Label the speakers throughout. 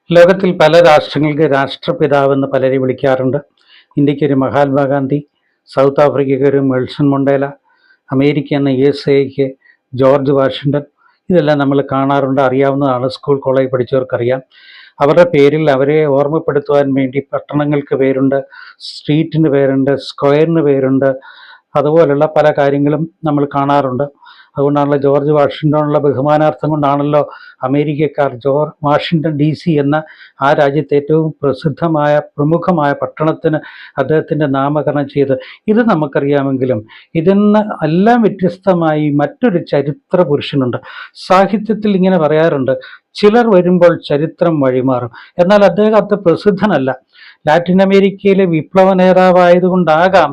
Speaker 1: ലോകത്തിൽ പല രാഷ്ട്രങ്ങൾക്ക് രാഷ്ട്രപിതാവെന്ന് പലരെ വിളിക്കാറുണ്ട്. ഇന്ത്യക്കൊരു മഹാത്മാഗാന്ധി, സൗത്ത് ആഫ്രിക്കയ്ക്ക് ഒരു നെൽസൺ മണ്ടേല, അമേരിക്ക എന്ന USA ജോർജ് വാഷിങ്ടൺ. ഇതെല്ലാം നമ്മൾ കാണാറുണ്ട്, അറിയാവുന്നതാണ്. സ്കൂൾ കോളേജ് പഠിച്ചവർക്കറിയാം. അവരുടെ പേരിൽ അവരെ ഓർമ്മപ്പെടുത്തുവാൻ വേണ്ടി പട്ടണങ്ങൾക്ക് പേരുണ്ട്, സ്ട്രീറ്റിന് പേരുണ്ട്, സ്ക്വയറിന് പേരുണ്ട്. അതുപോലുള്ള പല കാര്യങ്ങളും നമ്മൾ കാണാറുണ്ട്. അതുകൊണ്ടാണല്ലോ ജോർജ് വാഷിങ്ടണുള്ള ബഹുമാനാർത്ഥം കൊണ്ടാണല്ലോ അമേരിക്കക്കാർ വാഷിങ്ടൺ DC എന്ന ആ രാജ്യത്തെ ഏറ്റവും പ്രമുഖമായ പട്ടണത്തിന് അദ്ദേഹത്തിൻ്റെ നാമകരണം ചെയ്ത്. ഇത് നമുക്കറിയാമെങ്കിലും ഇതിന്ന് എല്ലാം വ്യത്യസ്തമായി മറ്റൊരു ചരിത്ര പുരുഷനുണ്ട്. സാഹിത്യത്തിൽ ഇങ്ങനെ പറയാറുണ്ട്, ചിലർ വരുമ്പോൾ ചരിത്രം വഴിമാറും. എന്നാൽ അദ്ദേഹം അത്ര പ്രസിദ്ധനല്ല. ലാറ്റിൻ അമേരിക്കയിലെ വിപ്ലവ നേതാവായതുകൊണ്ടാകാം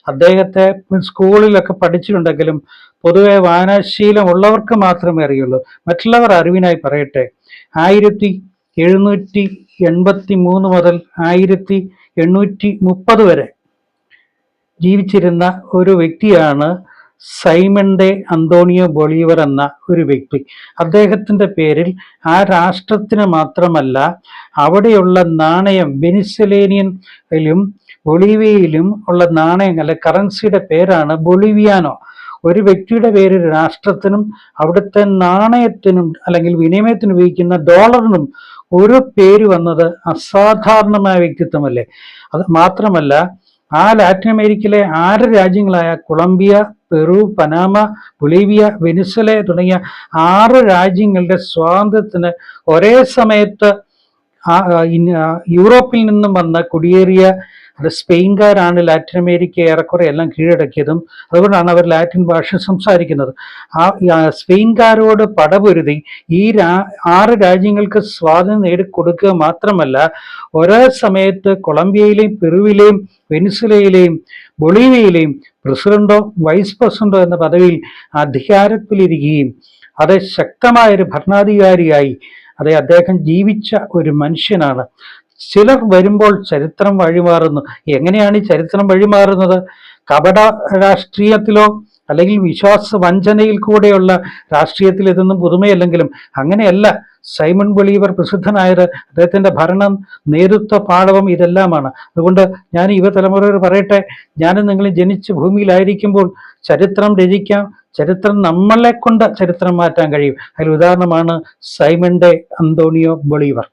Speaker 1: അദ്ദേഹത്തെ സ്കൂളിലൊക്കെ പഠിച്ചിട്ടുണ്ടെങ്കിലും പൊതുവെ വായനാശീലമുള്ളവർക്ക് മാത്രമേ അറിയുള്ളൂ. മറ്റുള്ളവർ അറിവിനായി പറയട്ടെ, 1783 മുതൽ 1830 വരെ ജീവിച്ചിരുന്ന ഒരു വ്യക്തിയാണ് സൈമൺ ഡെ അന്തോണിയോ ബൊളീവർ എന്ന ഒരു വ്യക്തി. അദ്ദേഹത്തിൻ്റെ പേരിൽ ആ രാഷ്ട്രത്തിന് മാത്രമല്ല, അവിടെയുള്ള നാണയം വെനിസ്വേലയിലും ബൊളീവിയയിലും ഉള്ള നാണയം അല്ലെ കറൻസിയുടെ പേരാണ് ബൊളിവിയാനോ. ഒരു വ്യക്തിയുടെ പേര് രാഷ്ട്രത്തിനും അവിടുത്തെ നാണയത്തിനും അല്ലെങ്കിൽ വിനിമയത്തിന് ഉപയോഗിക്കുന്ന ഡോളറിനും ഒരു പേര് വന്നത് അസാധാരണമായ വ്യക്തിത്വമല്ലേ. അത് മാത്രമല്ല, ആ ലാറ്റിൻ അമേരിക്കയിലെ 6 രാജ്യങ്ങളായ Colombia, Peru, Panama, Bolivia, Venezuela തുടങ്ങിയ 6 രാജ്യങ്ങളുടെ സ്വാതന്ത്ര്യത്തിന് ഒരേ സമയത്ത് യൂറോപ്പിൽ നിന്നും വന്ന കുടിയേറിയ സ്പെയിൻകാരാണ് ലാറ്റിൻ അമേരിക്ക ഏറെക്കുറെ എല്ലാം കീഴടക്കിയതും. അതുകൊണ്ടാണ് അവർ ലാറ്റിൻ ഭാഷ സംസാരിക്കുന്നത്. ആ സ്പെയിൻകാരോട് പടപൊരുതി ഈ 6 രാജ്യങ്ങൾക്ക് സ്വാതന്ത്ര്യം നേടിക്കൊടുക്കുക മാത്രമല്ല, ഒരേ സമയത്ത് കൊളംബിയയിലെയും പെറുവിലെയും വെനിസ്വേലയിലെയും ബൊളീവിയയിലെയും പ്രസിഡന്റോ വൈസ് പ്രസിഡന്റോ എന്ന പദവിയിൽ അധികാരത്തിലിരിക്കുകയും അത് ശക്തമായൊരു ഭരണാധികാരിയായി അദ്ദേഹം ജീവിച്ച ഒരു മനുഷ്യനാണ്. ചിലർ വരുമ്പോൾ ചരിത്രം വഴിമാറുന്നു. എങ്ങനെയാണ് ഈ ചരിത്രം വഴിമാറുന്നത്? കപട രാഷ്ട്രീയത്തിലോ അല്ലെങ്കിൽ വിശ്വാസ വഞ്ചനയിൽ കൂടെയുള്ള രാഷ്ട്രീയത്തിൽ ഇതൊന്നും പുതുമയല്ലെങ്കിലും അങ്ങനെയല്ല. സൈമൺ ബൊളീവർ പ്രസിദ്ധനായത് അദ്ദേഹത്തിൻ്റെ ഭരണം, നേതൃത്വ പാടവം ഇതെല്ലാമാണ്. അതുകൊണ്ട് ഞാൻ യുവതലമുറയോട് പറയട്ടെ, ഞാനും നിങ്ങൾ ജനിച്ച ഭൂമിയിലായിരിക്കുമ്പോൾ ചരിത്രം രചിക്കാം. ചരിത്രം നമ്മളെ കൊണ്ട് ചരിത്രം മാറ്റാൻ കഴിയും. അതിൽ ഉദാഹരണമാണ് സൈമൺ ഡെ അന്തോണിയോ ബൊളീവർ.